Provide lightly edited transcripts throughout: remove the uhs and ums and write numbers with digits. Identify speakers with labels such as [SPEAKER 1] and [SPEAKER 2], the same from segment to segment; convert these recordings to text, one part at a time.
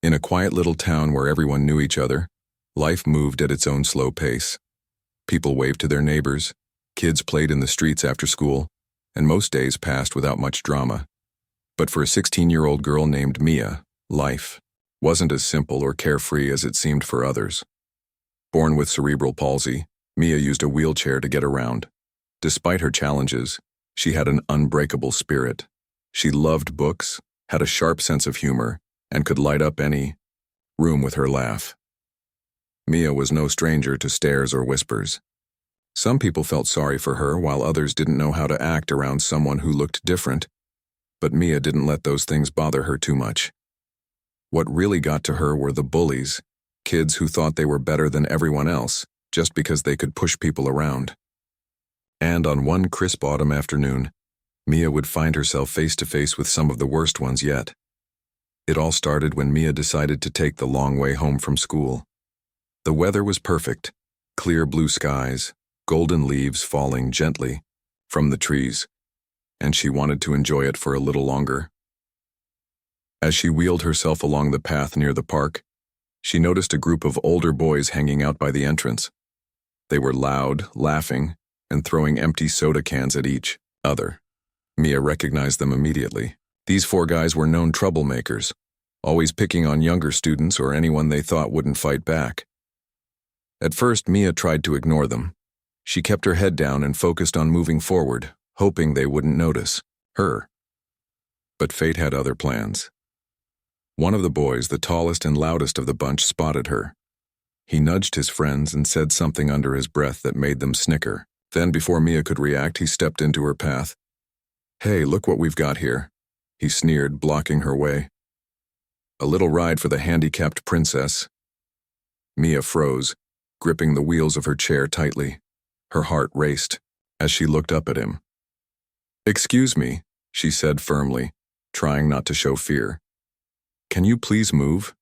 [SPEAKER 1] In a quiet little town where everyone knew each other, life moved at its own slow pace. People waved to their neighbors, kids played in the streets after school, and most days passed without much drama. But for a 16-year-old girl named Mia, life wasn't as simple or carefree as it seemed for others. Born with cerebral palsy, Mia used a wheelchair to get around. Despite her challenges, she had an unbreakable spirit. She loved books, had a sharp sense of humor, and could light up any room with her laugh. Mia was no stranger to stares or whispers. Some people felt sorry for her, while others didn't know how to act around someone who looked different. But Mia didn't let those things bother her too much. What really got to her were the bullies, kids who thought they were better than everyone else just because they could push people around. And on one crisp autumn afternoon, Mia would find herself face to face with some of the worst ones yet. It all started when Mia decided to take the long way home from school. The weather was perfect, clear blue skies, golden leaves falling gently from the trees, and she wanted to enjoy it for a little longer. As she wheeled herself along the path near the park, she noticed a group of older boys hanging out by the entrance. They were loud, laughing, and throwing empty soda cans at each other. Mia recognized them immediately. These four guys were known troublemakers, always picking on younger students or anyone they thought wouldn't fight back. At first, Mia tried to ignore them. She kept her head down and focused on moving forward, hoping they wouldn't notice her. But fate had other plans. One of the boys, the tallest and loudest of the bunch, spotted her. He nudged his friends and said something under his breath that made them snicker. Then, before Mia could react, he stepped into her path. "Hey, look what we've got here," he sneered, blocking her way. "A little ride for the handicapped princess." Mia froze, gripping the wheels of her chair tightly. Her heart raced as she looked up at him. "Excuse me," she said firmly, trying not to show fear. "Can you please move?"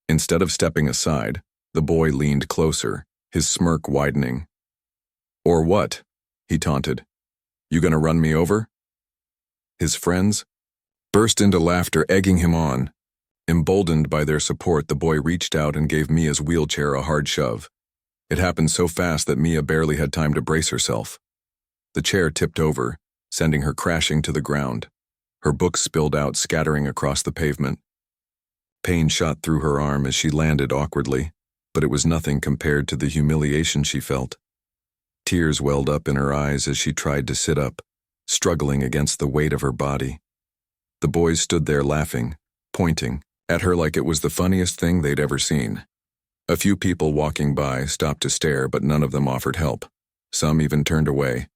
[SPEAKER 1] Instead of stepping aside, the boy leaned closer, his smirk widening. "Or what?" he taunted. "You gonna run me over?" His friends burst into laughter, egging him on. Emboldened by their support, the boy reached out and gave Mia's wheelchair a hard shove. It happened so fast that Mia barely had time to brace herself. The chair tipped over, sending her crashing to the ground. Her books spilled out, scattering across the pavement. Pain shot through her arm as she landed awkwardly, but it was nothing compared to the humiliation she felt. Tears welled up in her eyes as she tried to sit up, struggling against the weight of her body. The boys stood there laughing, pointing at her like it was the funniest thing they'd ever seen. A few people walking by stopped to stare, but none of them offered help. Some even turned away,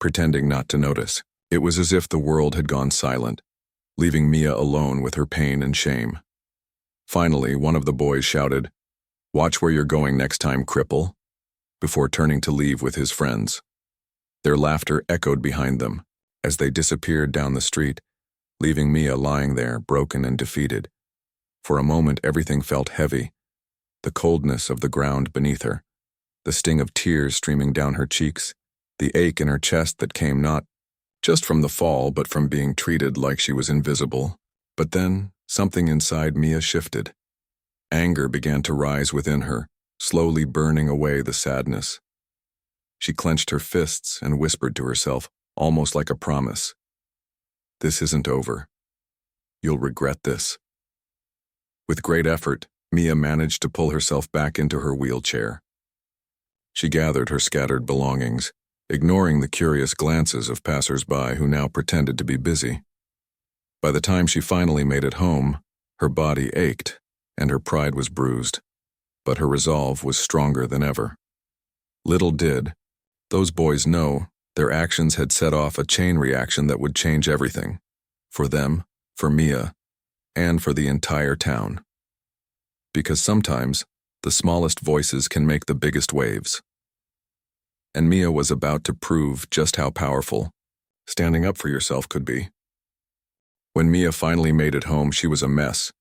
[SPEAKER 1] pretending not to notice. It was as if the world had gone silent, leaving Mia alone with her pain and shame. Finally, one of the boys shouted, "Watch where you're going next time, cripple," before turning to leave with his friends. Their laughter echoed behind them as they disappeared down the street, leaving Mia lying there, broken and defeated. For a moment, everything felt heavy. The coldness of the ground beneath her, the sting of tears streaming down her cheeks, the ache in her chest that came not just from the fall, but from being treated like she was invisible. But then, something inside Mia shifted. Anger began to rise within her, slowly burning away the sadness. She clenched her fists and whispered to herself, almost like a promise, "This isn't over. You'll regret this." With great effort, Mia managed to pull herself back into her wheelchair. She gathered her scattered belongings, ignoring the curious glances of passers-by who now pretended to be busy. By the time she finally made it home, her body ached and her pride was bruised, but her resolve was stronger than ever. Little did those boys know their actions had set off a chain reaction that would change everything, for them, for Mia, and for the entire town. Because sometimes, the smallest voices can make the biggest waves. And Mia was about to prove just how powerful standing up for yourself could be. When Mia finally made it home, she was a mess,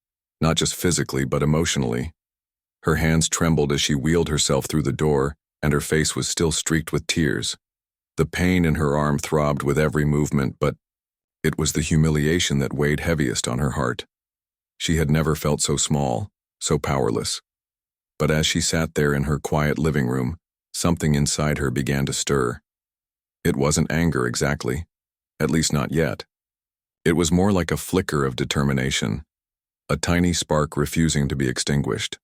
[SPEAKER 1] not just physically but emotionally. Her hands trembled as she wheeled herself through the door, and her face was still streaked with tears. The pain in her arm throbbed with every movement, but it was the humiliation that weighed heaviest on her heart. She had never felt so small, so powerless. But as she sat there in her quiet living room, something inside her began to stir. It wasn't anger exactly, at least not yet. It was more like a flicker of determination, a tiny spark refusing to be extinguished.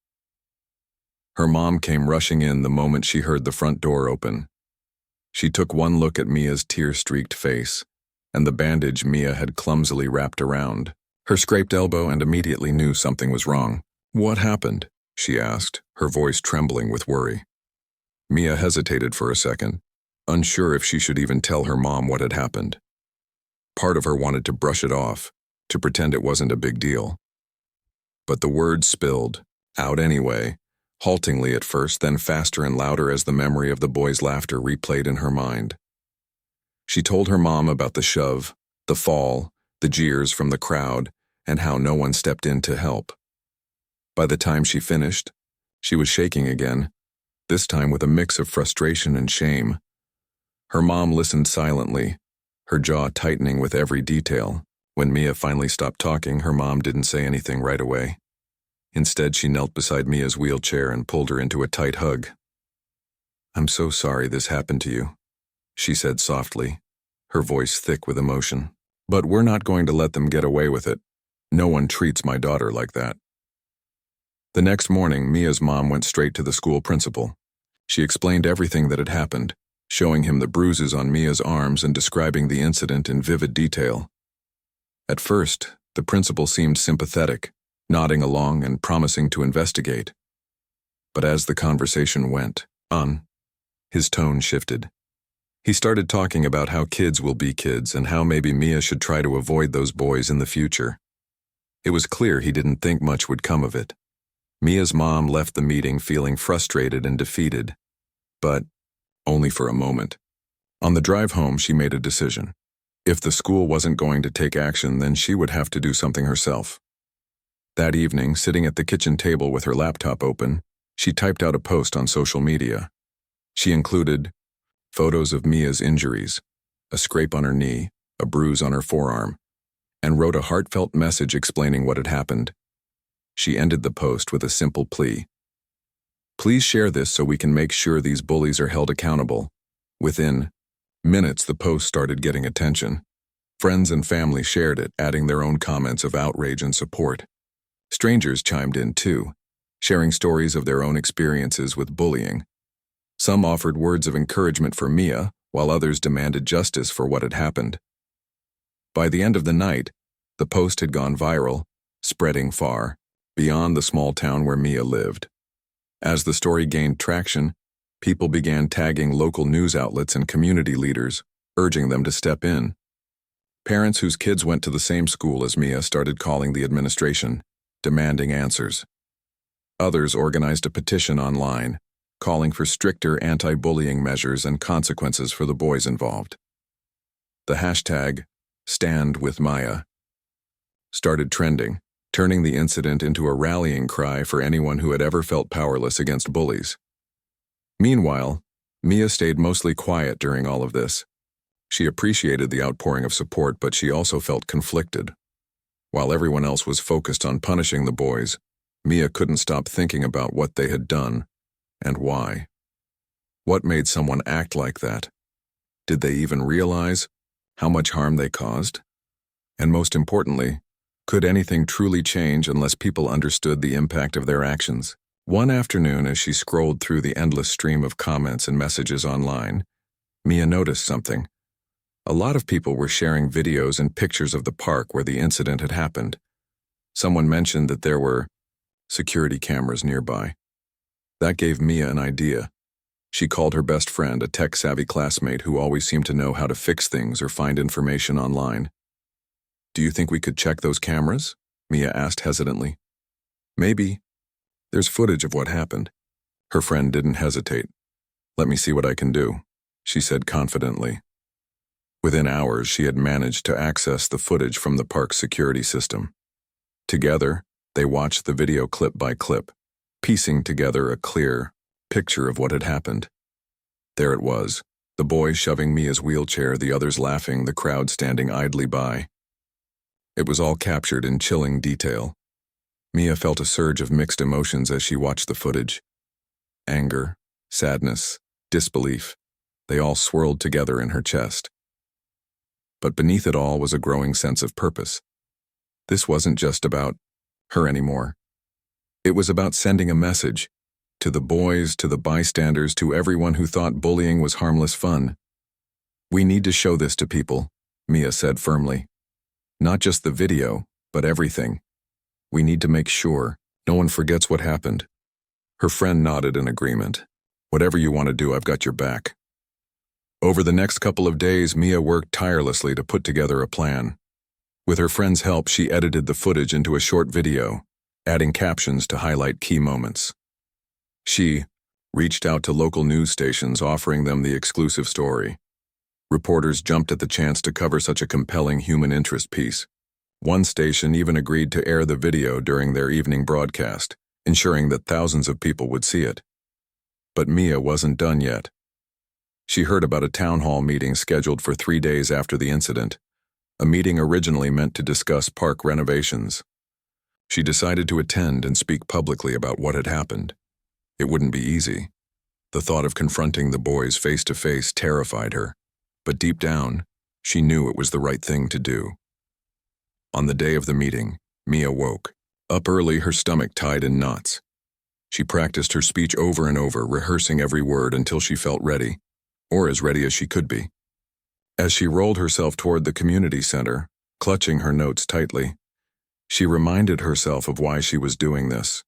[SPEAKER 1] Her mom came rushing in the moment she heard the front door open. She took one look at Mia's tear-streaked face, and the bandage Mia had clumsily wrapped around her scraped elbow, and immediately knew something was wrong. "What happened?" she asked, her voice trembling with worry. Mia hesitated for a second, unsure if she should even tell her mom what had happened. Part of her wanted to brush it off, to pretend it wasn't a big deal. But the words spilled out anyway, haltingly at first, then faster and louder as the memory of the boy's laughter replayed in her mind. She told her mom about the shove, the fall, the jeers from the crowd, and how no one stepped in to help. By the time she finished, she was shaking again, this time with a mix of frustration and shame. Her mom listened silently, her jaw tightening with every detail. When Mia finally stopped talking, her mom didn't say anything right away. Instead, she knelt beside Mia's wheelchair and pulled her into a tight hug. "I'm so sorry this happened to you," she said softly, her voice thick with emotion. "But we're not going to let them get away with it. No one treats my daughter like that." The next morning, Mia's mom went straight to the school principal. She explained everything that had happened, showing him the bruises on Mia's arms and describing the incident in vivid detail. At first, the principal seemed sympathetic, nodding along and promising to investigate. But as the conversation went on, his tone shifted. He started talking about how kids will be kids and how maybe Mia should try to avoid those boys in the future. It was clear he didn't think much would come of it. Mia's mom left the meeting feeling frustrated and defeated, but only for a moment. On the drive home, she made a decision. If the school wasn't going to take action, then she would have to do something herself. That evening, sitting at the kitchen table with her laptop open, she typed out a post on social media. She included photos of Mia's injuries, a scrape on her knee, a bruise on her forearm, and wrote a heartfelt message explaining what had happened. She ended the post with a simple plea. "Please share this so we can make sure these bullies are held accountable." Within minutes, the post started getting attention. Friends and family shared it, adding their own comments of outrage and support. Strangers chimed in too, sharing stories of their own experiences with bullying. Some offered words of encouragement for Mia, while others demanded justice for what had happened. By the end of the night, the post had gone viral, spreading far, beyond the small town where Mia lived. As the story gained traction, people began tagging local news outlets and community leaders, urging them to step in. Parents whose kids went to the same school as Mia started calling the administration, demanding answers. Others organized a petition online, calling for stricter anti-bullying measures and consequences for the boys involved. The hashtag #StandWithMia started trending, turning the incident into a rallying cry for anyone who had ever felt powerless against bullies. Meanwhile, Mia stayed mostly quiet during all of this. She appreciated the outpouring of support, but she also felt conflicted. While everyone else was focused on punishing the boys, Mia couldn't stop thinking about what they had done and why. What made someone act like that? Did they even realize how much harm they caused? And most importantly, could anything truly change unless people understood the impact of their actions? One afternoon, as she scrolled through the endless stream of comments and messages online, Mia noticed something. A lot of people were sharing videos and pictures of the park where the incident had happened. Someone mentioned that there were security cameras nearby. That gave Mia an idea. She called her best friend, a tech-savvy classmate who always seemed to know how to fix things or find information online. "Do you think we could check those cameras?" Mia asked hesitantly. "Maybe. There's footage of what happened." Her friend didn't hesitate. "Let me see what I can do," she said confidently. Within hours, she had managed to access the footage from the park's security system. Together, they watched the video clip by clip, piecing together a clear picture of what had happened. There it was, the boys shoving Mia's wheelchair, the others laughing, the crowd standing idly by. It was all captured in chilling detail. Mia felt a surge of mixed emotions as she watched the footage. Anger, sadness, disbelief, they all swirled together in her chest. But beneath it all was a growing sense of purpose. This wasn't just about her anymore. It was about sending a message to the boys, to the bystanders, to everyone who thought bullying was harmless fun. We need to show this to people, Mia said firmly. Not just the video, but everything. We need to make sure no one forgets what happened. Her friend nodded in agreement. Whatever you want to do, I've got your back. Over the next couple of days, Mia worked tirelessly to put together a plan. With her friend's help, she edited the footage into a short video, adding captions to highlight key moments. She reached out to local news stations, offering them the exclusive story. Reporters jumped at the chance to cover such a compelling human interest piece. One station even agreed to air the video during their evening broadcast, ensuring that thousands of people would see it. But Mia wasn't done yet. She heard about a town hall meeting scheduled for 3 days after the incident, a meeting originally meant to discuss park renovations. She decided to attend and speak publicly about what had happened. It wouldn't be easy. The thought of confronting the boys face to face terrified her, but deep down, she knew it was the right thing to do. On the day of the meeting, Mia woke. Up early, her stomach tied in knots. She practiced her speech over and over, rehearsing every word until she felt ready, or as ready as she could be. As she rolled herself toward the community center, clutching her notes tightly, she reminded herself of why she was doing this.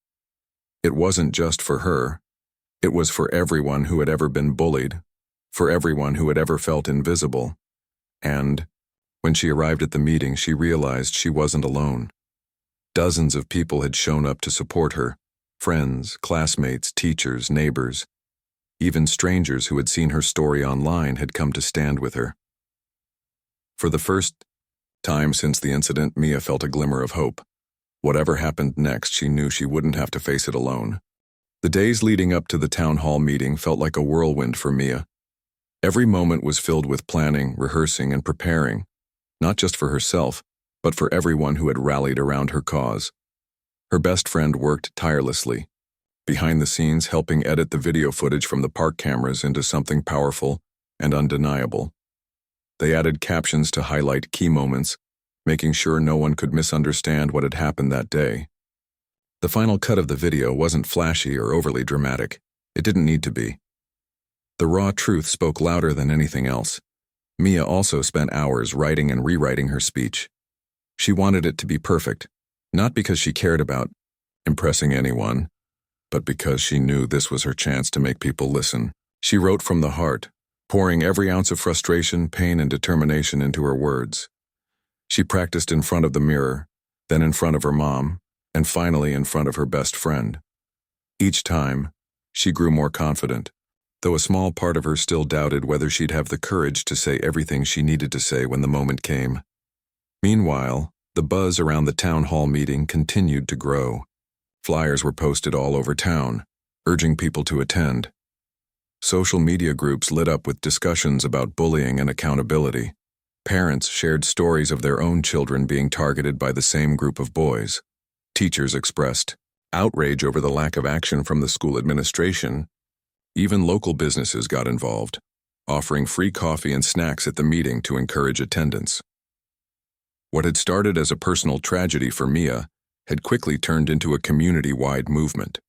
[SPEAKER 1] It wasn't just for her. It was for everyone who had ever been bullied, for everyone who had ever felt invisible. And, when she arrived at the meeting, she realized she wasn't alone. Dozens of people had shown up to support her. Friends, classmates, teachers, neighbors. Even strangers who had seen her story online had come to stand with her. For the first time since the incident, Mia felt a glimmer of hope. Whatever happened next, she knew she wouldn't have to face it alone. The days leading up to the town hall meeting felt like a whirlwind for Mia. Every moment was filled with planning, rehearsing, and preparing, not just for herself, but for everyone who had rallied around her cause. Her best friend worked tirelessly, behind the scenes helping edit the video footage from the park cameras into something powerful and undeniable. They added captions to highlight key moments, making sure no one could misunderstand what had happened that day. The final cut of the video wasn't flashy or overly dramatic. It didn't need to be. The raw truth spoke louder than anything else. Mia also spent hours writing and rewriting her speech. She wanted it to be perfect, not because she cared about impressing anyone, but because she knew this was her chance to make people listen. She wrote from the heart, pouring every ounce of frustration, pain, and determination into her words. She practiced in front of the mirror, then in front of her mom, and finally in front of her best friend. Each time, she grew more confident, though a small part of her still doubted whether she'd have the courage to say everything she needed to say when the moment came. Meanwhile, the buzz around the town hall meeting continued to grow. Flyers were posted all over town, urging people to attend. Social media groups lit up with discussions about bullying and accountability. Parents shared stories of their own children being targeted by the same group of boys. Teachers expressed outrage over the lack of action from the school administration. Even local businesses got involved, offering free coffee and snacks at the meeting to encourage attendance. What had started as a personal tragedy for Mia had quickly turned into a community-wide movement.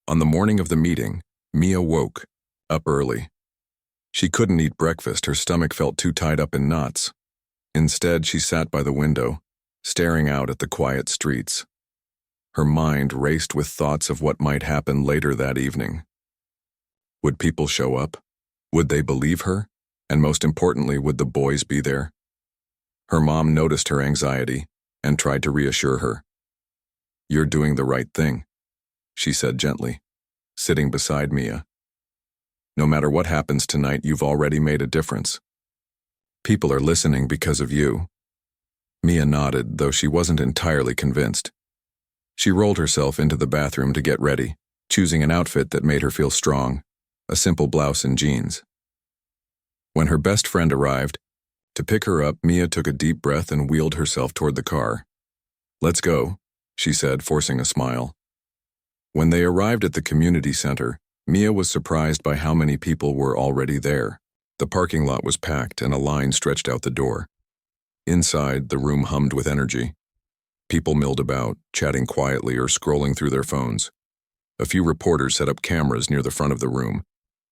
[SPEAKER 1] On the morning of the meeting, Mia woke, up early. She couldn't eat breakfast, her stomach felt too tied up in knots. Instead, she sat by the window, staring out at the quiet streets. Her mind raced with thoughts of what might happen later that evening. Would people show up? Would they believe her? And most importantly, would the boys be there? Her mom noticed her anxiety and tried to reassure her. "You're doing the right thing," she said gently, sitting beside Mia. "No matter what happens tonight, you've already made a difference. People are listening because of you." Mia nodded, though she wasn't entirely convinced. She rolled herself into the bathroom to get ready, choosing an outfit that made her feel strong, a simple blouse and jeans. When her best friend arrived, to pick her up, Mia took a deep breath and wheeled herself toward the car. "Let's go," she said, forcing a smile. When they arrived at the community center, Mia was surprised by how many people were already there. The parking lot was packed and a line stretched out the door. Inside, the room hummed with energy. People milled about, chatting quietly or scrolling through their phones. A few reporters set up cameras near the front of the room,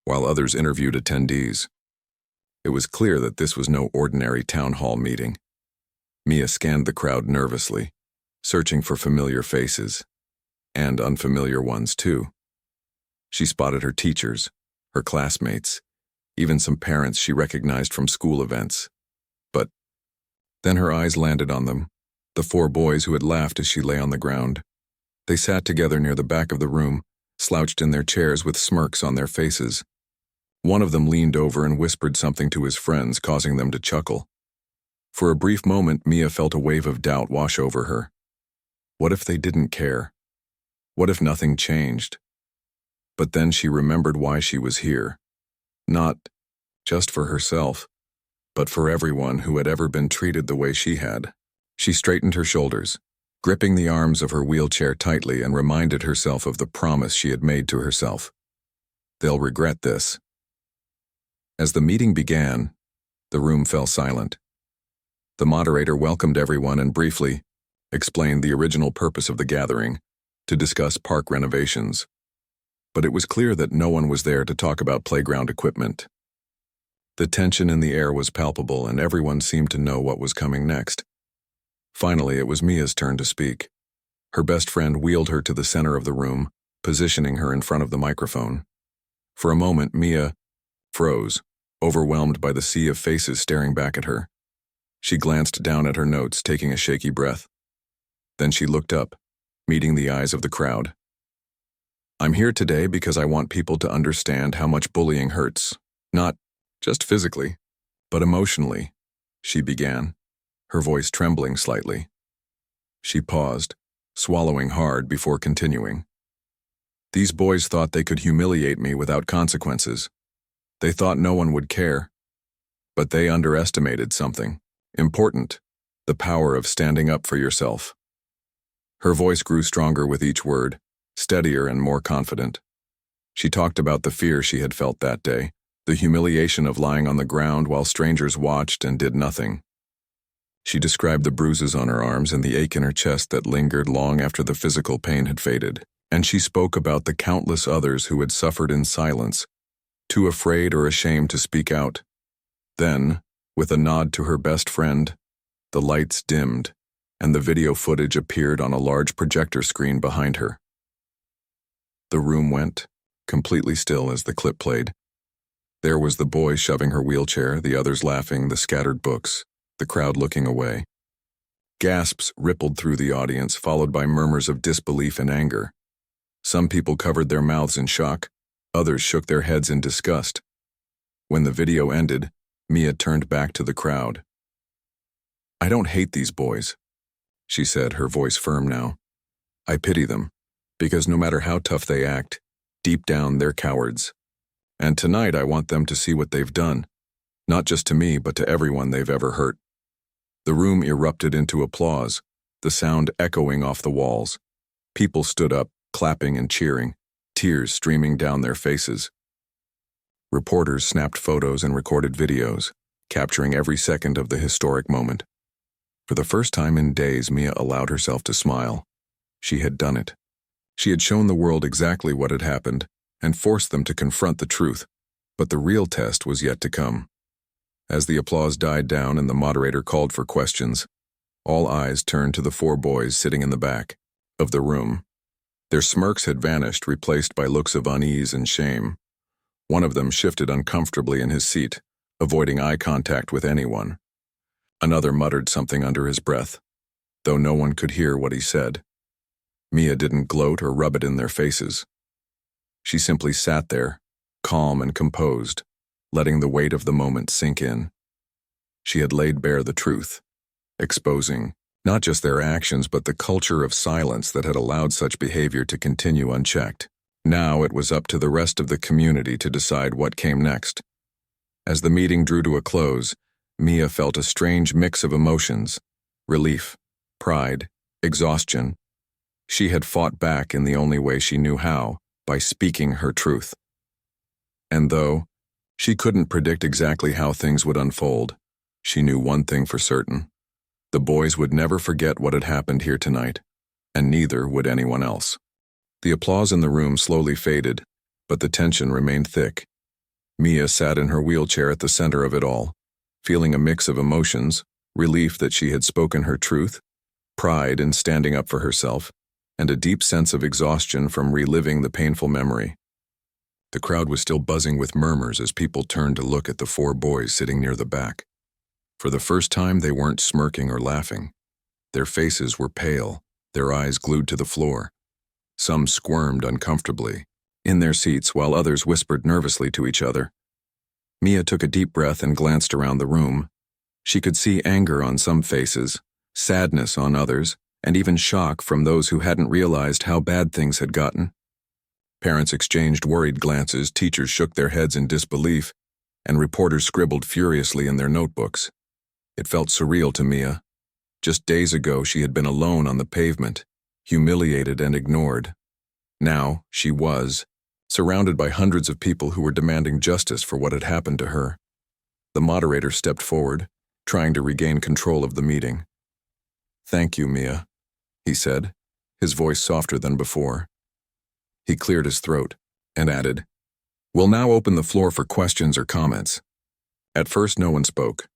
[SPEAKER 1] while others interviewed attendees. It was clear that this was no ordinary town hall meeting. Mia scanned the crowd nervously, searching for familiar faces, and unfamiliar ones too. She spotted her teachers, her classmates, even some parents she recognized from school events. But then her eyes landed on them, the 4 boys who had laughed as she lay on the ground. They sat together near the back of the room, slouched in their chairs with smirks on their faces. One of them leaned over and whispered something to his friends, causing them to chuckle. For a brief moment, Mia felt a wave of doubt wash over her. What if they didn't care? What if nothing changed? But then she remembered why she was here. Not just for herself, but for everyone who had ever been treated the way she had. She straightened her shoulders, gripping the arms of her wheelchair tightly, and reminded herself of the promise she had made to herself. They'll regret this. As the meeting began, the room fell silent. The moderator welcomed everyone and briefly explained the original purpose of the gathering, to discuss park renovations. But it was clear that no one was there to talk about playground equipment. The tension in the air was palpable, and everyone seemed to know what was coming next. Finally, it was Mia's turn to speak. Her best friend wheeled her to the center of the room, positioning her in front of the microphone. For a moment, Mia froze, overwhelmed by the sea of faces staring back at her. She glanced down at her notes, taking a shaky breath. Then she looked up, meeting the eyes of the crowd. I'm here today because I want people to understand how much bullying hurts, not just physically, but emotionally, she began, her voice trembling slightly. She paused, swallowing hard before continuing. These boys thought they could humiliate me without consequences. They thought no one would care. But they underestimated something important, the power of standing up for yourself. Her voice grew stronger with each word, steadier and more confident. She talked about the fear she had felt that day, the humiliation of lying on the ground while strangers watched and did nothing. She described the bruises on her arms and the ache in her chest that lingered long after the physical pain had faded. And she spoke about the countless others who had suffered in silence, too afraid or ashamed to speak out. Then, with a nod to her best friend, the lights dimmed, and the video footage appeared on a large projector screen behind her. The room went completely still as the clip played. There was the boy shoving her wheelchair, the others laughing, the scattered books, the crowd looking away. Gasps rippled through the audience, followed by murmurs of disbelief and anger. Some people covered their mouths in shock, others shook their heads in disgust. When the video ended, Mia turned back to the crowd. I don't hate these boys, she said, her voice firm now. I pity them, because no matter how tough they act, deep down they're cowards. And tonight I want them to see what they've done, not just to me, but to everyone they've ever hurt. The room erupted into applause, the sound echoing off the walls. People stood up, clapping and cheering, tears streaming down their faces. Reporters snapped photos and recorded videos, capturing every second of the historic moment. For the first time in days, Mia allowed herself to smile. She had done it. She had shown the world exactly what had happened and forced them to confront the truth, but the real test was yet to come. As the applause died down and the moderator called for questions, all eyes turned to the 4 boys sitting in the back of the room. Their smirks had vanished, replaced by looks of unease and shame. One of them shifted uncomfortably in his seat, avoiding eye contact with anyone. Another muttered something under his breath, though no one could hear what he said. Mia didn't gloat or rub it in their faces. She simply sat there, calm and composed, letting the weight of the moment sink in. She had laid bare the truth, exposing not just their actions but the culture of silence that had allowed such behavior to continue unchecked. Now it was up to the rest of the community to decide what came next. As the meeting drew to a close, Mia felt a strange mix of emotions: relief, pride, exhaustion, She had fought back in the only way she knew how, by speaking her truth. And though she couldn't predict exactly how things would unfold, she knew one thing for certain. The boys would never forget what had happened here tonight, and neither would anyone else. The applause in the room slowly faded, but the tension remained thick. Mia sat in her wheelchair at the center of it all, feeling a mix of emotions, relief that she had spoken her truth, pride in standing up for herself, and a deep sense of exhaustion from reliving the painful memory. The crowd was still buzzing with murmurs as people turned to look at the four boys sitting near the back. For the first time, they weren't smirking or laughing. Their faces were pale, their eyes glued to the floor. Some squirmed uncomfortably in their seats while others whispered nervously to each other. Mia took a deep breath and glanced around the room. She could see anger on some faces, sadness on others, and even shock from those who hadn't realized how bad things had gotten. Parents exchanged worried glances, teachers shook their heads in disbelief, and reporters scribbled furiously in their notebooks. It felt surreal to Mia. Just days ago, she had been alone on the pavement, humiliated and ignored. Now, she was, surrounded by hundreds of people who were demanding justice for what had happened to her. The moderator stepped forward, trying to regain control of the meeting. "Thank you, Mia," he said, his voice softer than before. He cleared his throat and added, "We'll now open the floor for questions or comments." At first, no one spoke.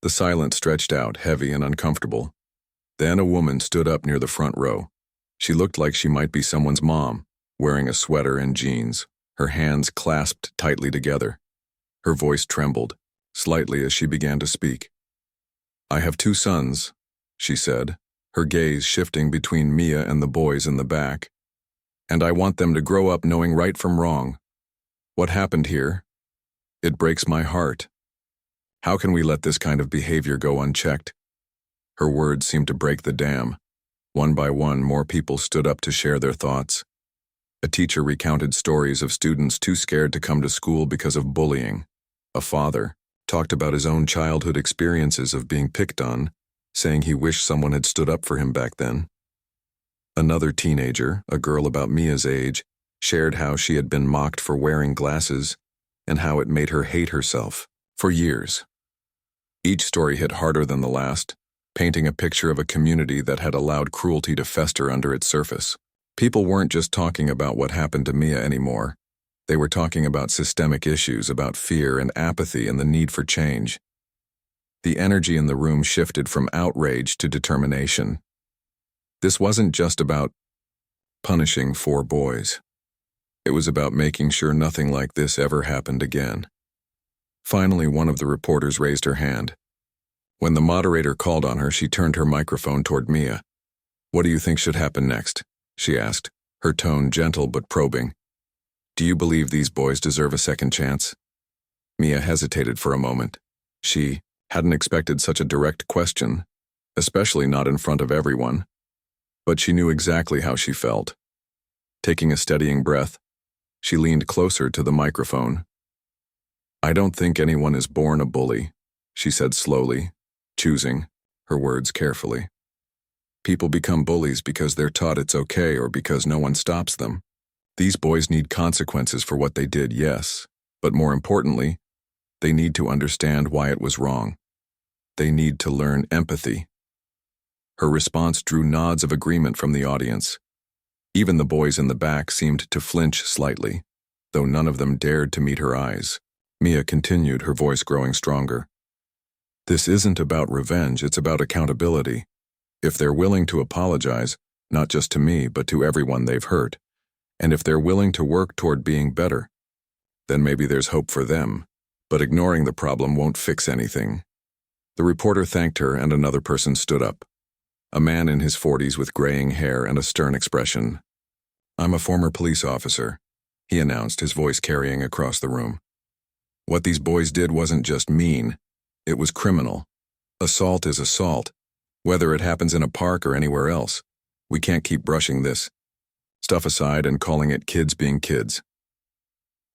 [SPEAKER 1] The silence stretched out, heavy and uncomfortable. Then a woman stood up near the front row. She looked like she might be someone's mom, wearing a sweater and jeans, her hands clasped tightly together. Her voice trembled, slightly as she began to speak. "I have 2 sons," she said, her gaze shifting between Mia and the boys in the back. "And I want them to grow up knowing right from wrong. What happened here? It breaks my heart. How can we let this kind of behavior go unchecked?" Her words seemed to break the dam. One by one, more people stood up to share their thoughts. A teacher recounted stories of students too scared to come to school because of bullying. A father talked about his own childhood experiences of being picked on, saying he wished someone had stood up for him back then. Another teenager, a girl about Mia's age, shared how she had been mocked for wearing glasses and how it made her hate herself for years. Each story hit harder than the last, painting a picture of a community that had allowed cruelty to fester under its surface. People weren't just talking about what happened to Mia anymore. They were talking about systemic issues, about fear and apathy and the need for change. The energy in the room shifted from outrage to determination. This wasn't just about punishing 4 boys. It was about making sure nothing like this ever happened again. Finally, one of the reporters raised her hand. When the moderator called on her, she turned her microphone toward Mia. "What do you think should happen next?" she asked, her tone gentle but probing. "Do you believe these boys deserve a second chance?" Mia hesitated for a moment. She hadn't expected such a direct question, especially not in front of everyone. But she knew exactly how she felt. Taking a steadying breath, she leaned closer to the microphone. "I don't think anyone is born a bully," she said slowly, choosing her words carefully. "People become bullies because they're taught it's okay or because no one stops them. These boys need consequences for what they did, yes, but more importantly, they need to understand why it was wrong. They need to learn empathy." Her response drew nods of agreement from the audience. Even the boys in the back seemed to flinch slightly, though none of them dared to meet her eyes. Mia continued, her voice growing stronger. "This isn't about revenge, it's about accountability. If they're willing to apologize, not just to me, but to everyone they've hurt, and if they're willing to work toward being better, then maybe there's hope for them. But ignoring the problem won't fix anything." The reporter thanked her and another person stood up. A man in his 40s with graying hair and a stern expression. "I'm a former police officer," he announced, his voice carrying across the room. "What these boys did wasn't just mean, it was criminal. Assault is assault, whether it happens in a park or anywhere else. We can't keep brushing this stuff aside and calling it kids being kids.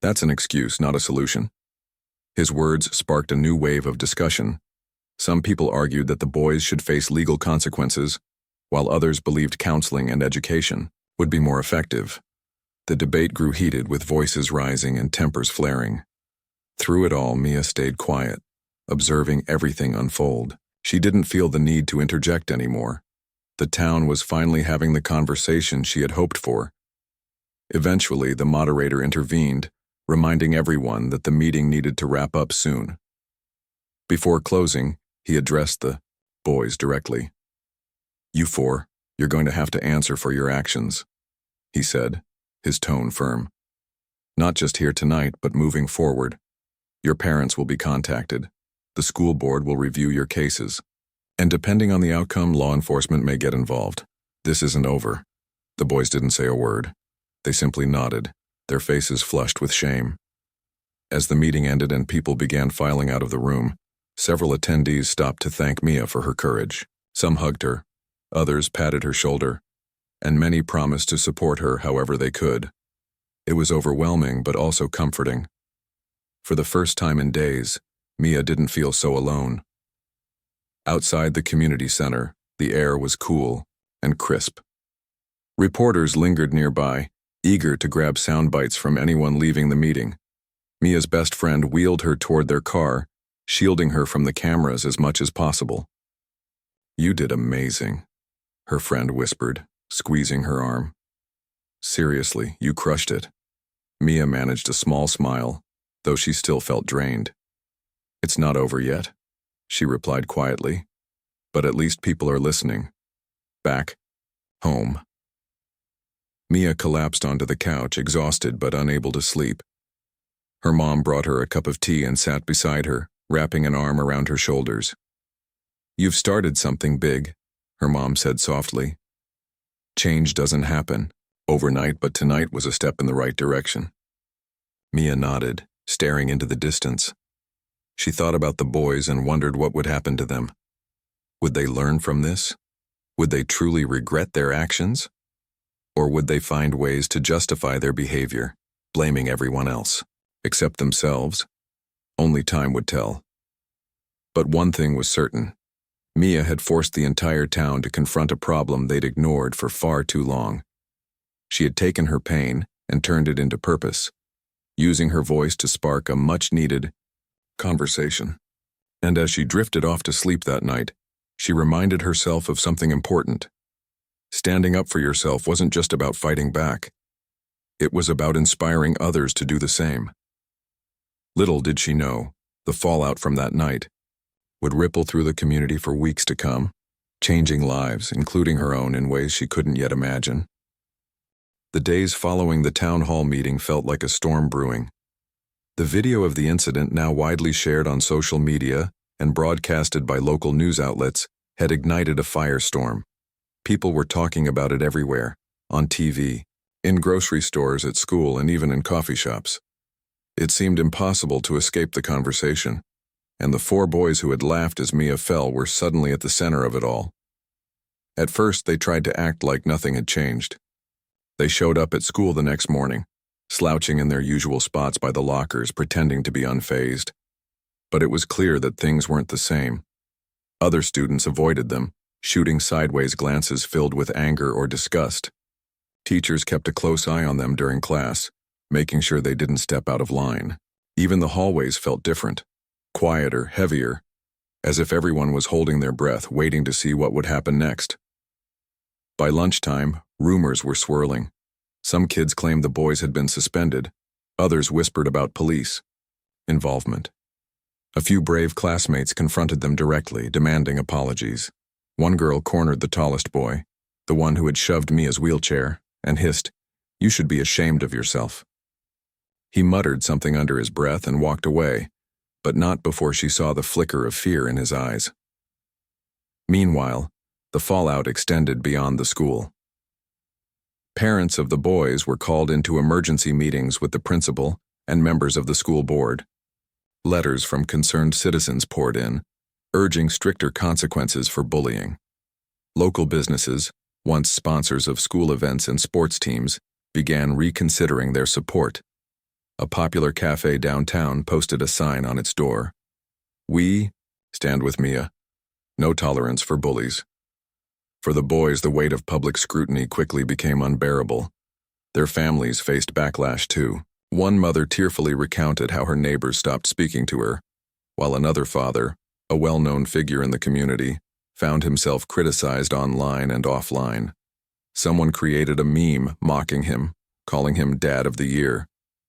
[SPEAKER 1] That's an excuse, not a solution." His words sparked a new wave of discussion. Some people argued that the boys should face legal consequences. while others believed counseling and education would be more effective. The debate grew heated with voices rising and tempers flaring. Through it all, Mia stayed quiet, observing everything unfold. She didn't feel the need to interject anymore. The town was finally having the conversation she had hoped for. Eventually, the moderator intervened, reminding everyone that the meeting needed to wrap up soon. Before closing, he addressed the boys directly. "You four, you're going to have to answer for your actions," he said, his tone firm. "Not just here tonight, but moving forward. Your parents will be contacted. The school board will review your cases. And depending on the outcome, law enforcement may get involved. This isn't over." The boys didn't say a word. They simply nodded, their faces flushed with shame. As the meeting ended and people began filing out of the room, several attendees stopped to thank Mia for her courage. Some hugged her, others patted her shoulder, and many promised to support her however they could. It was overwhelming but also comforting. For the first time in days, Mia didn't feel so alone. Outside the community center, the air was cool and crisp. Reporters lingered nearby, eager to grab sound bites from anyone leaving the meeting. Mia's best friend wheeled her toward their car, shielding her from the cameras as much as possible. "You did amazing," her friend whispered, squeezing her arm. "Seriously, you crushed it." Mia managed a small smile, though she still felt drained. "It's not over yet," she replied quietly, "but at least people are listening." Back home, Mia collapsed onto the couch, exhausted but unable to sleep. Her mom brought her a cup of tea and sat beside her, wrapping an arm around her shoulders. "You've started something big," her mom said softly. "Change doesn't happen overnight, but tonight was a step in the right direction." Mia nodded, staring into the distance. She thought about the boys and wondered what would happen to them. Would they learn from this? Would they truly regret their actions? Or would they find ways to justify their behavior, blaming everyone else, except themselves? Only time would tell. But one thing was certain. Mia had forced the entire town to confront a problem they'd ignored for far too long. She had taken her pain and turned it into purpose, using her voice to spark a much-needed conversation. And as she drifted off to sleep that night, she reminded herself of something important. Standing up for yourself wasn't just about fighting back. It was about inspiring others to do the same. Little did she know, the fallout from that night would ripple through the community for weeks to come, changing lives, including her own, in ways she couldn't yet imagine. The days following the town hall meeting felt like a storm brewing. The video of the incident, now widely shared on social media and broadcasted by local news outlets, had ignited a firestorm. People were talking about it everywhere, on TV, in grocery stores, at school, and even in coffee shops. It seemed impossible to escape the conversation, and the four boys who had laughed as Mia fell were suddenly at the center of it all. At first, they tried to act like nothing had changed. They showed up at school the next morning, slouching in their usual spots by the lockers, pretending to be unfazed. But it was clear that things weren't the same. Other students avoided them, shooting sideways glances filled with anger or disgust. Teachers kept a close eye on them during class, making sure they didn't step out of line. Even the hallways felt different, quieter, heavier, as if everyone was holding their breath, waiting to see what would happen next. By lunchtime, rumors were swirling. Some kids claimed the boys had been suspended. Others whispered about police involvement. A few brave classmates confronted them directly, demanding apologies. One girl cornered the tallest boy, the one who had shoved Mia's wheelchair, and hissed, "You should be ashamed of yourself." He muttered something under his breath and walked away, but not before she saw the flicker of fear in his eyes. Meanwhile, the fallout extended beyond the school. Parents of the boys were called into emergency meetings with the principal and members of the school board. Letters from concerned citizens poured in, urging stricter consequences for bullying. Local businesses, once sponsors of school events and sports teams, began reconsidering their support. A popular cafe downtown posted a sign on its door. "We stand with Mia. No tolerance for bullies." For the boys, the weight of public scrutiny quickly became unbearable. Their families faced backlash too. One mother tearfully recounted how her neighbors stopped speaking to her, while another father, a well-known figure in the community, found himself criticized online and offline. Someone created a meme mocking him, calling him Dad of the Year,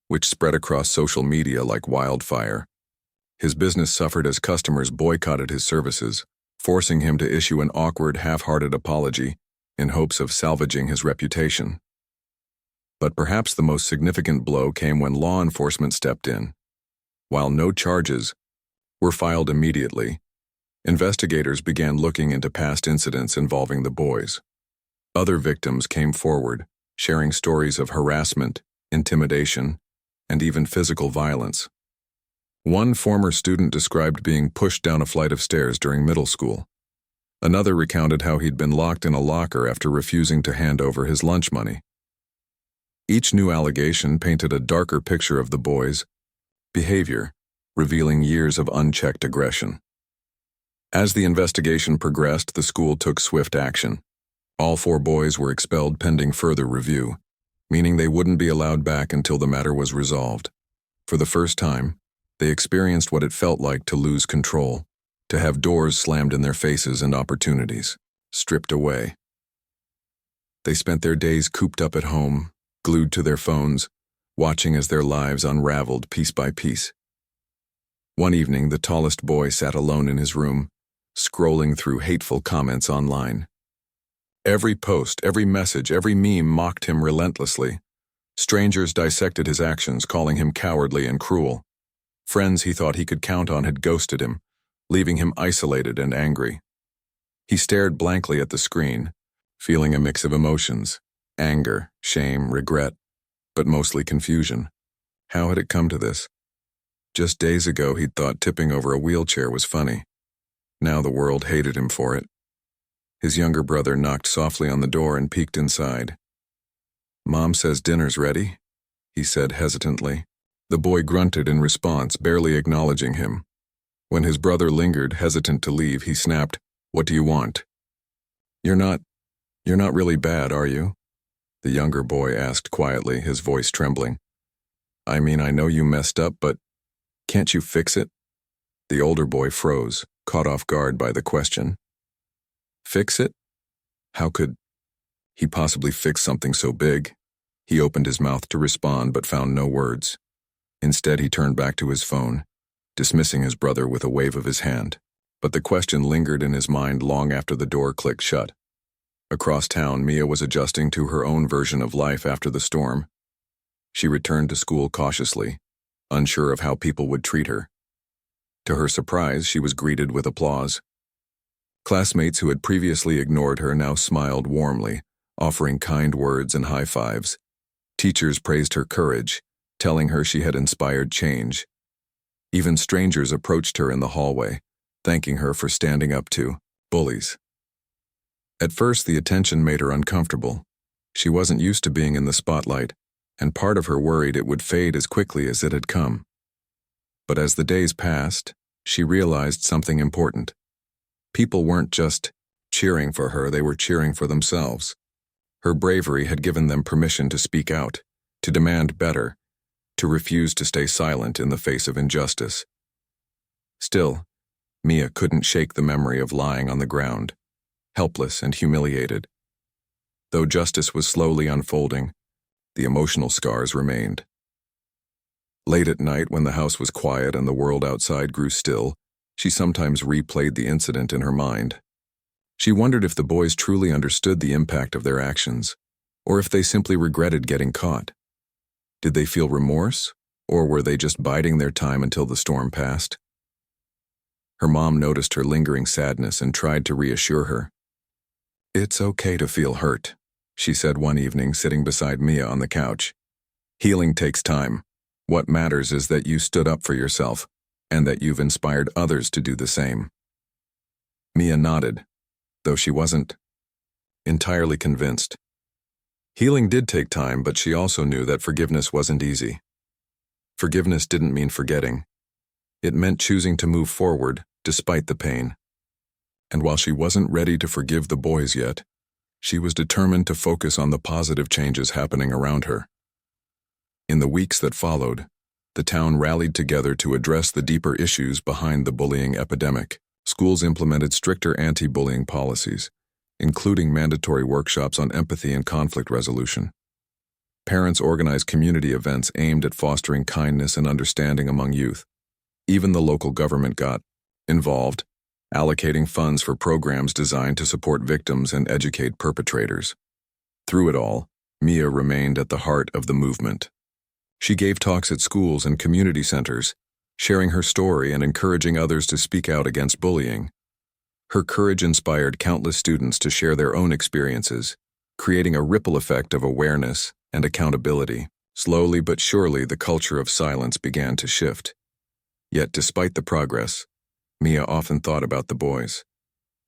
[SPEAKER 1] which spread across social media like wildfire. His business suffered as customers boycotted his services, forcing him to issue an awkward, half-hearted apology in hopes of salvaging his reputation. But perhaps the most significant blow came when law enforcement stepped in. While no charges were filed immediately, investigators began looking into past incidents involving the boys. Other victims came forward, sharing stories of harassment, intimidation, and even physical violence. One former student described being pushed down a flight of stairs during middle school. Another recounted how he'd been locked in a locker after refusing to hand over his lunch money. Each new allegation painted a darker picture of the boys' behavior, revealing years of unchecked aggression. As the investigation progressed, the school took swift action. All 4 boys were expelled pending further review, meaning they wouldn't be allowed back until the matter was resolved. For the first time, they experienced what it felt like to lose control, to have doors slammed in their faces and opportunities stripped away. They spent their days cooped up at home, glued to their phones, watching as their lives unraveled piece by piece. One evening, the tallest boy sat alone in his room, scrolling through hateful comments online. Every post, every message, every meme mocked him relentlessly. Strangers dissected his actions, calling him cowardly and cruel. Friends he thought he could count on had ghosted him, leaving him isolated and angry. He stared blankly at the screen, feeling a mix of emotions: anger, shame, regret, but mostly confusion. How had it come to this? Just days ago he'd thought tipping over a wheelchair was funny. Now the world hated him for it. His younger brother knocked softly on the door and peeked inside. "Mom says dinner's ready," he said hesitantly. The boy grunted in response, barely acknowledging him. When his brother lingered, hesitant to leave, he snapped, "What do you want?" You're not really bad, are you?" the younger boy asked quietly, his voice trembling. "I mean, I know you messed up, but can't you fix it?" The older boy froze, caught off guard by the question. Fix it? How could he possibly fix something so big? He opened his mouth to respond but found no words. Instead, he turned back to his phone, dismissing his brother with a wave of his hand. But the question lingered in his mind long after the door clicked shut. Across town, Mia was adjusting to her own version of life after the storm. She returned to school cautiously, unsure of how people would treat her. To her surprise, she was greeted with applause. Classmates who had previously ignored her now smiled warmly, offering kind words and high fives. Teachers praised her courage, telling her she had inspired change. Even strangers approached her in the hallway, thanking her for standing up to bullies. At first, the attention made her uncomfortable. She wasn't used to being in the spotlight, and part of her worried it would fade as quickly as it had come. But as the days passed, she realized something important. People weren't just cheering for her, they were cheering for themselves. Her bravery had given them permission to speak out, to demand better, to refuse to stay silent in the face of injustice. Still, Mia couldn't shake the memory of lying on the ground, helpless and humiliated. Though justice was slowly unfolding, the emotional scars remained. Late at night, when the house was quiet and the world outside grew still, she sometimes replayed the incident in her mind. She wondered if the boys truly understood the impact of their actions, or if they simply regretted getting caught. Did they feel remorse, or were they just biding their time until the storm passed? Her mom noticed her lingering sadness and tried to reassure her. "It's okay to feel hurt," she said one evening, sitting beside Mia on the couch. "Healing takes time. What matters is that you stood up for yourself, and that you've inspired others to do the same." Mia nodded, though she wasn't entirely convinced. Healing did take time, but she also knew that forgiveness wasn't easy. Forgiveness didn't mean forgetting. It meant choosing to move forward, despite the pain. And while she wasn't ready to forgive the boys yet, she was determined to focus on the positive changes happening around her. In the weeks that followed, the town rallied together to address the deeper issues behind the bullying epidemic. Schools implemented stricter anti-bullying policies, including mandatory workshops on empathy and conflict resolution. Parents organized community events aimed at fostering kindness and understanding among youth. Even the local government got involved, allocating funds for programs designed to support victims and educate perpetrators. Through it all, Mia remained at the heart of the movement. She gave talks at schools and community centers, sharing her story and encouraging others to speak out against bullying. Her courage inspired countless students to share their own experiences, creating a ripple effect of awareness and accountability. Slowly but surely, the culture of silence began to shift. Yet despite the progress, Mia often thought about the boys.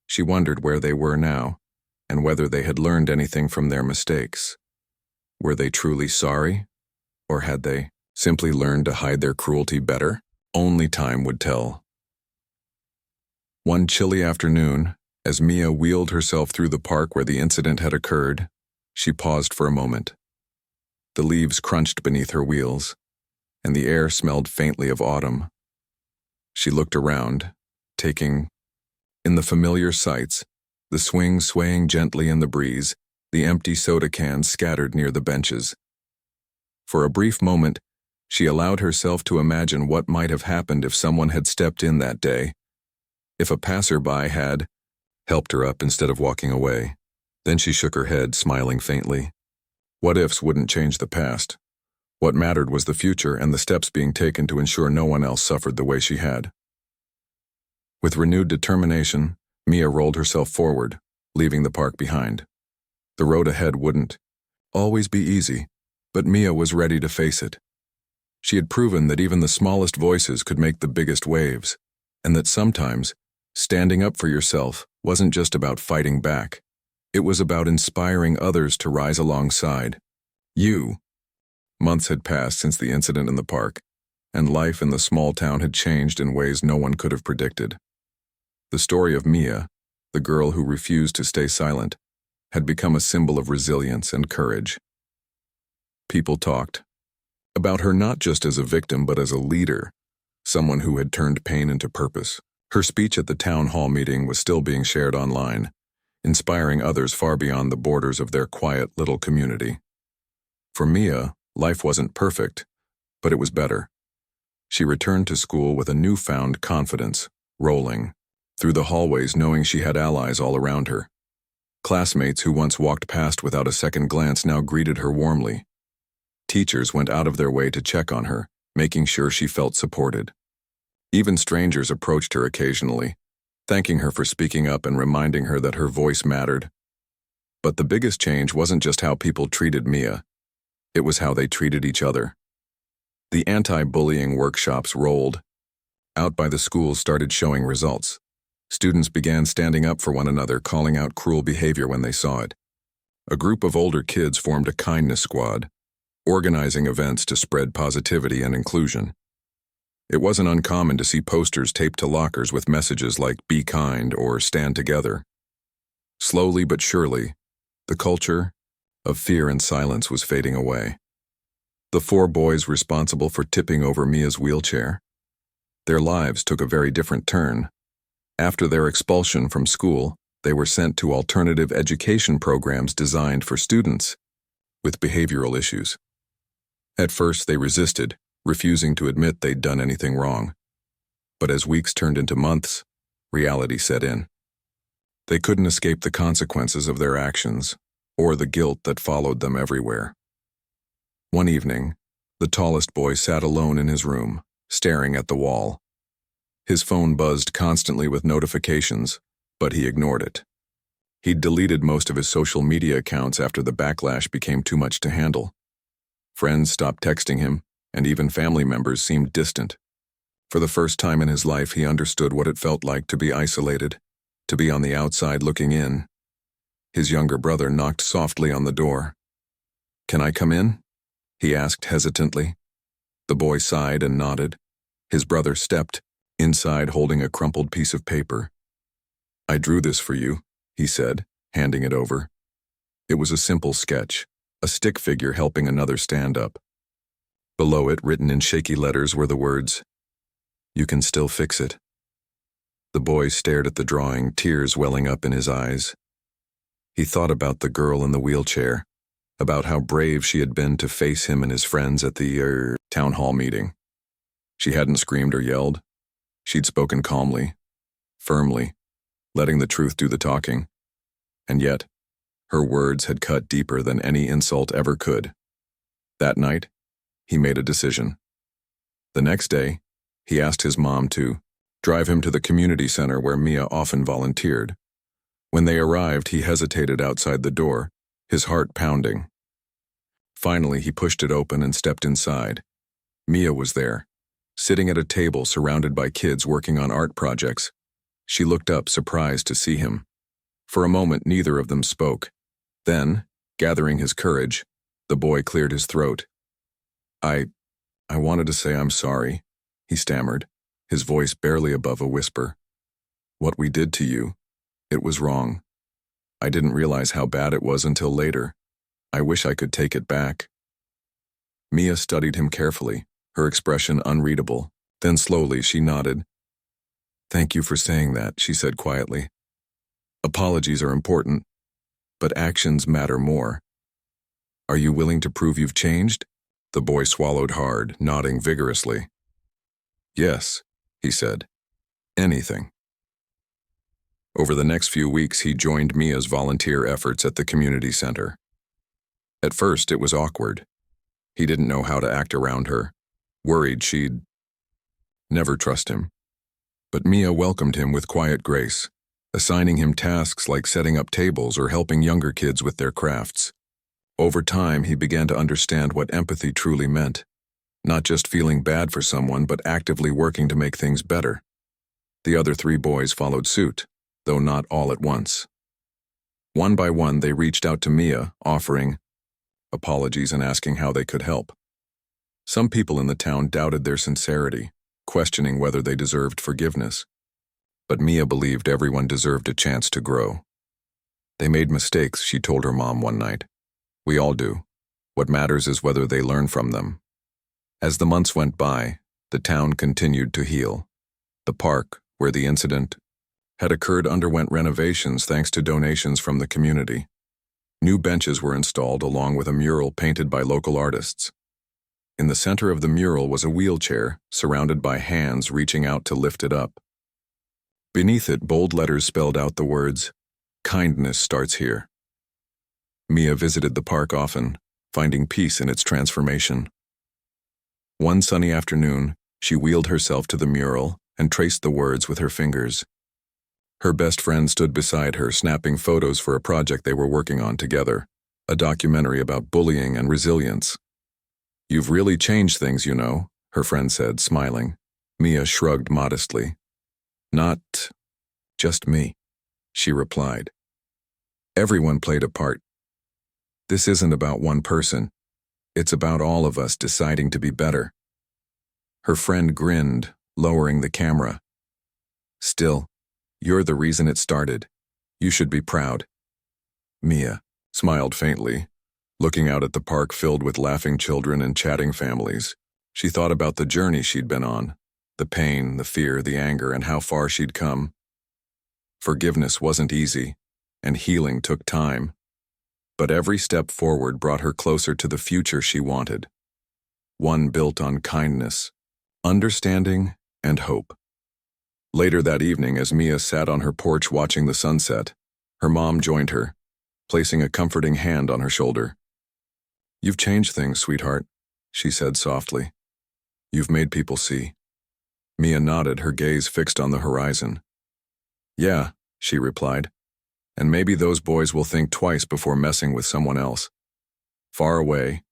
[SPEAKER 1] She wondered where they were now, and whether they had learned anything from their mistakes. Were they truly sorry? Or had they simply learned to hide their cruelty better? Only time would tell. One chilly afternoon, as Mia wheeled herself through the park where the incident had occurred, she paused for a moment. The leaves crunched beneath her wheels, and the air smelled faintly of autumn. She looked around, taking in the familiar sights, the swing swaying gently in the breeze, the empty soda cans scattered near the benches. For a brief moment, she allowed herself to imagine what might have happened if someone had stepped in that day, if a passerby had helped her up instead of walking away. Then she shook her head, smiling faintly. What ifs wouldn't change the past. What mattered was the future and the steps being taken to ensure no one else suffered the way she had. With renewed determination, Mia rolled herself forward, leaving the park behind. The road ahead wouldn't always be easy, but Mia was ready to face it. She had proven that even the smallest voices could make the biggest waves, and that sometimes, standing up for yourself wasn't just about fighting back. It was about inspiring others to rise alongside you. Months had passed since the incident in the park, and life in the small town had changed in ways no one could have predicted. The story of Mia, the girl who refused to stay silent, had become a symbol of resilience and courage. People talked about her not just as a victim but as a leader, someone who had turned pain into purpose. Her speech at the town hall meeting was still being shared online, inspiring others far beyond the borders of their quiet little community. For Mia, life wasn't perfect, but it was better. She returned to school with a newfound confidence, rolling through the hallways knowing she had allies all around her. Classmates who once walked past without a second glance now greeted her warmly. Teachers went out of their way to check on her, making sure she felt supported. Even strangers approached her occasionally, thanking her for speaking up and reminding her that her voice mattered. But the biggest change wasn't just how people treated Mia. It was how they treated each other. The anti-bullying workshops rolled out by the schools started showing results. Students began standing up for one another, calling out cruel behavior when they saw it. A group of older kids formed a kindness squad, organizing events to spread positivity and inclusion. It wasn't uncommon to see posters taped to lockers with messages like "Be kind" or "Stand together." Slowly but surely, the culture of fear and silence was fading away. The 4 boys responsible for tipping over Mia's wheelchair, their lives took a very different turn. After their expulsion from school, they were sent to alternative education programs designed for students with behavioral issues. At first, they resisted, refusing to admit they'd done anything wrong. But as weeks turned into months, reality set in. They couldn't escape the consequences of their actions, or the guilt that followed them everywhere. One evening, the tallest boy sat alone in his room, staring at the wall. His phone buzzed constantly with notifications, but he ignored it. He'd deleted most of his social media accounts after the backlash became too much to handle. Friends stopped texting him, and even family members seemed distant. For the first time in his life, he understood what it felt like to be isolated, to be on the outside looking in. His younger brother knocked softly on the door. "Can I come in?" he asked hesitantly. The boy sighed and nodded. His brother stepped inside holding a crumpled piece of paper. I drew this for you, he said, handing it over. It was a simple sketch, a stick figure helping another stand up. Below it, written in shaky letters, were the words, "You can still fix it." The boy stared at the drawing, tears welling up in his eyes. He thought about the girl in the wheelchair, about how brave she had been to face him and his friends at the town hall meeting. She hadn't screamed or yelled. She'd spoken calmly, firmly, letting the truth do the talking. And yet, her words had cut deeper than any insult ever could. That night, he made a decision. The next day, he asked his mom to drive him to the community center where Mia often volunteered. When they arrived, he hesitated outside the door, his heart pounding. Finally, he pushed it open and stepped inside. Mia was there, sitting at a table surrounded by kids working on art projects. She looked up, surprised to see him. For a moment, neither of them spoke. Then, gathering his courage, the boy cleared his throat. I wanted to say I'm sorry," he stammered, his voice barely above a whisper. "What we did to you, it was wrong. I didn't realize how bad it was until later. I wish I could take it back." Mia studied him carefully, her expression unreadable. Then slowly she nodded. "Thank you for saying that," she said quietly. "Apologies are important, but actions matter more. Are you willing to prove you've changed?" The boy swallowed hard, nodding vigorously. "Yes," he said. "Anything." Over the next few weeks, he joined Mia's volunteer efforts at the community center. At first, it was awkward. He didn't know how to act around her, worried she'd never trust him. But Mia welcomed him with quiet grace, assigning him tasks like setting up tables or helping younger kids with their crafts. Over time, he began to understand what empathy truly meant, not just feeling bad for someone, but actively working to make things better. The other 3 boys followed suit, though not all at once. One by one, they reached out to Mia, offering apologies and asking how they could help. Some people in the town doubted their sincerity, questioning whether they deserved forgiveness. But Mia believed everyone deserved a chance to grow. "They made mistakes," she told her mom one night. "We all do. What matters is whether they learn from them." As the months went by, the town continued to heal. The park, where the incident had occurred, underwent renovations thanks to donations from the community. New benches were installed along with a mural painted by local artists. In the center of the mural was a wheelchair, surrounded by hands reaching out to lift it up. Beneath it, bold letters spelled out the words, "Kindness starts here." Mia visited the park often, finding peace in its transformation. One sunny afternoon, she wheeled herself to the mural and traced the words with her fingers. Her best friend stood beside her, snapping photos for a project they were working on together, a documentary about bullying and resilience. "You've really changed things, you know," her friend said, smiling. Mia shrugged modestly. "Not just me," she replied. "Everyone played a part. This isn't about one person. It's about all of us deciding to be better." Her friend grinned, lowering the camera. "Still, you're the reason it started. You should be proud." Mia smiled faintly, looking out at the park filled with laughing children and chatting families. She thought about the journey she'd been on, the pain, the fear, the anger, and how far she'd come. Forgiveness wasn't easy, and healing took time. But every step forward brought her closer to the future she wanted. One built on kindness, understanding, and hope. Later that evening, as Mia sat on her porch watching the sunset, her mom joined her, placing a comforting hand on her shoulder. "You've changed things, sweetheart," she said softly. "You've made people see." Mia nodded, her gaze fixed on the horizon. "Yeah," she replied, "and maybe those boys will think twice before messing with someone else." Far away,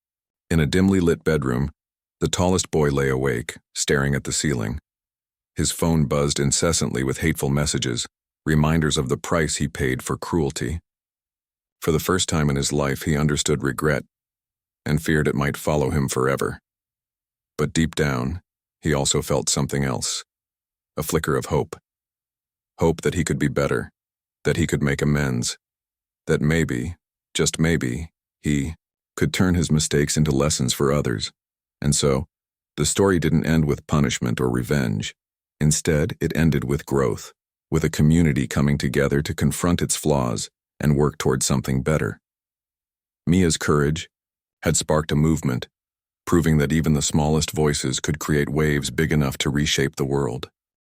[SPEAKER 1] in a dimly lit bedroom, the tallest boy lay awake, staring at the ceiling. His phone buzzed incessantly with hateful messages, reminders of the price he paid for cruelty. For the first time in his life, he understood regret and feared it might follow him forever. But deep down, he also felt something else, a flicker of hope. Hope that he could be better, that he could make amends, that maybe, just maybe, he could turn his mistakes into lessons for others. And so, the story didn't end with punishment or revenge. Instead, it ended with growth, with a community coming together to confront its flaws and work toward something better. Mia's courage had sparked a movement, proving that even the smallest voices could create waves big enough to reshape the world.